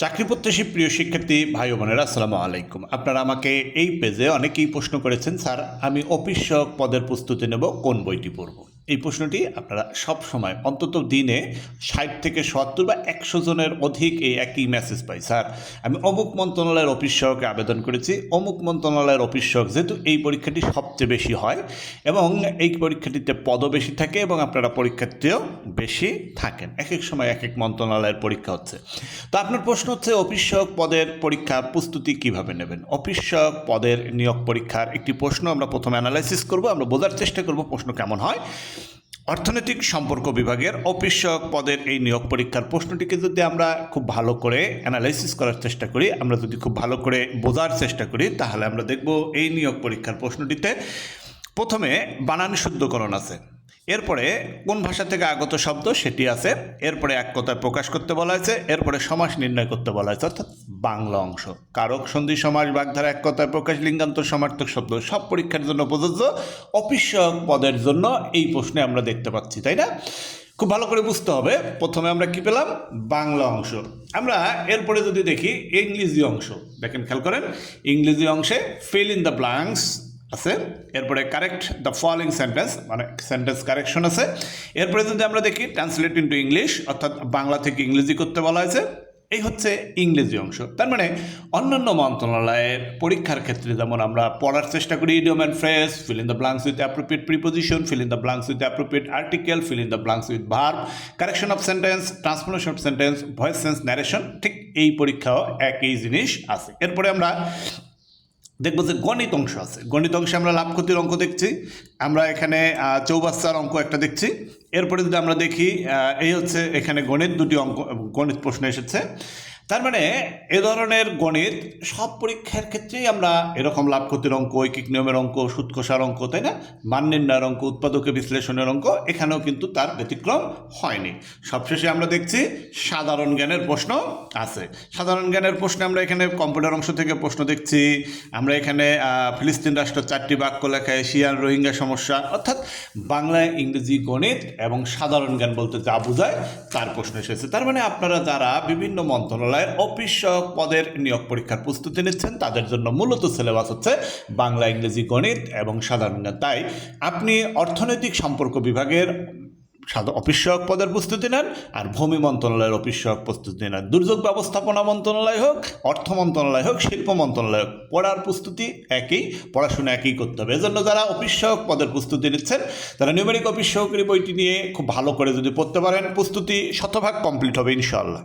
চাকরি প্রত্যাশী প্রিয় শিক্ষার্থী ভাই ও বোনেরা, আসসালামু আলাইকুম। আপনারা আমাকে এই পেজে অনেকেই প্রশ্ন করেছেন, স্যার আমি অফিস সহায়ক পদের প্রস্তুতি নেব, কোন বইটি পড়ব? এই প্রশ্নটি আপনারা সব সময় অন্তত দিনে 60 থেকে 70 বা 100 জনের অধিক এই একই মেসেজ পাই, স্যার আমি অমুক মন্ত্রণালয়ের অফিস সহায়কে আবেদন করেছি, অমুক মন্ত্রণালয়ের অফিস সহায়ক, যেহেতু এই পরীক্ষাটি সবচেয়ে বেশি হয় এবং এই পরীক্ষাটিতে পদও বেশি থাকে এবং আপনারা পরীক্ষার্থীও বেশি থাকেন, এক এক সময় এক এক মন্ত্রণালয়ের পরীক্ষা হচ্ছে। তো আপনার প্রশ্ন হচ্ছে অফিস সহায়ক পদের পরীক্ষা প্রস্তুতি কিভাবে নেবেন। অফিস সহায়ক পদের নিয়োগ পরীক্ষার একটি প্রশ্ন আমরা প্রথমে অ্যানালাইসিস করব, আমরা বোঝার চেষ্টা করব প্রশ্ন কেমন হয়। অর্থনৈতিক সম্পর্ক বিভাগের অফিস সহায়ক পদের এই নিয়োগ পরীক্ষার প্রশ্নটিকে যদি আমরা খুব ভালো করে অ্যানালাইসিস করার চেষ্টা করি, আমরা যদি খুব ভালো করে বোঝার চেষ্টা করি, তাহলে আমরা দেখব এই নিয়োগ পরীক্ষার প্রশ্নটিতে প্রথমে বানান শুদ্ধকরণ আছে, এরপরে কোন ভাষা থেকে আগত শব্দ সেটি আছে, এরপরে এক কথায় প্রকাশ করতে বলা হয়েছে, এরপরে সমাস নির্ণয় করতে বলা হয়েছে, অর্থাৎ বাংলা অংশ। কারক, সন্ধি, সমাস, বাগধারা, এক কথায় প্রকাশ, লিঙ্গান্তর, সমার্থক শব্দ সব পরীক্ষার জন্য প্রযোজ্য। অফিস সহায়ক পদের জন্য এই প্রশ্নে আমরা দেখতে পাচ্ছি, তাই না? খুব ভালো করে বুঝতে হবে। প্রথমে আমরা কি পেলাম? বাংলা অংশ। আমরা এরপরে যদি দেখি ইংরেজি অংশ, দেখেন খেয়াল করেন, ইংরেজি অংশে ফিল ইন দ্য ব্ল্যাঙ্কস আছে, এরপরে কারেক্ট দ্য ফলোইং সেন্টেন্স, মানে সেন্টেন্স কারেকশন আছে। এরপরে যদি আমরা দেখি ট্রান্সলেট ইন্টু ইংলিশ, অর্থাৎ বাংলা থেকে ইংরেজি করতে বলা হয়েছে। এই হচ্ছে ইংরেজি অংশ। তার মানে অন্যান্য মন্ত্রণালয়ের পরীক্ষার ক্ষেত্রে যেমন আমরা পড়ার চেষ্টা করি idiom and phrase, fill in the blanks with appropriate preposition, fill in the blanks with appropriate article, fill in the blanks with verb, correction of sentence, transformation of sentence, voice sense narration, ঠিক এই পরীক্ষাও একই জিনিস আছে। এরপরে আমরা দেখবো যে গণিত অংশ আছে। গণিত অংশে আমরা লাভ ক্ষতির অঙ্ক দেখছি, আমরা এখানে চৌবাচ্চার অঙ্ক একটা দেখছি। এরপরে যদি আমরা দেখি এই হচ্ছে এখানে গণিত দুটি অঙ্ক, গণিত প্রশ্ন এসেছে। তার মানে এ ধরনের গণিত সব পরীক্ষার ক্ষেত্রেই আমরা এরকম লাভ ক্ষতির অঙ্ক, ঐকিক নিয়মের অঙ্ক, সুদ কষার অঙ্ক, তাই না, মান নির্ণয়ের অঙ্ক, উৎপাদকে বিশ্লেষণের অঙ্ক, এখানেও কিন্তু তার ব্যতিক্রম হয়নি। সবশেষে আমরা দেখছি সাধারণ জ্ঞানের প্রশ্ন আছে। সাধারণ জ্ঞানের প্রশ্নে আমরা এখানে কম্পিউটার অংশ থেকে প্রশ্ন দেখছি। আমরা এখানে ফিলিস্তিন রাষ্ট্র 4টি বাক্য লেখা, এশিয়ান রোহিঙ্গা সমস্যা, অর্থাৎ বাংলা, ইংরেজি, গণিত এবং সাধারণ জ্ঞান বলতে যা বোঝায় তার প্রশ্ন এসেছে। তার মানে আপনারা যারা বিভিন্ন মন্ত্রণালয় অফিস সহায়ক পদের নিয়োগ পরীক্ষার প্রস্তুতি নিচ্ছেন, তাদের জন্য মূলত সিলেবাস হচ্ছে বাংলা, ইংরেজি, গণিত এবং সাধারণ জ্ঞান। তাই আপনি অর্থনৈতিক সম্পর্ক বিভাগের অফিস সহায়ক পদের প্রস্তুতি নেন, আর ভূমি মন্ত্রণালয়ের অফিস সহায়ক প্রস্তুতি নেন। দুর্যোগ ব্যবস্থাপনা মন্ত্রণালয় হোক, অর্থ মন্ত্রণালয় হোক, শিল্প মন্ত্রণালয় হোক, পড়ার প্রস্তুতি একই, পড়াশোনা একই করতে হবে। এজন্য যারা অফিস সহায়ক পদের প্রস্তুতি নিচ্ছেন, তারা নিউমেরিক অফিস সহকারী বইটি নিয়ে খুব ভালো করে যদি পড়তে পারেন, প্রস্তুতি শতভাগ কমপ্লিট হবে ইনশাআল্লাহ।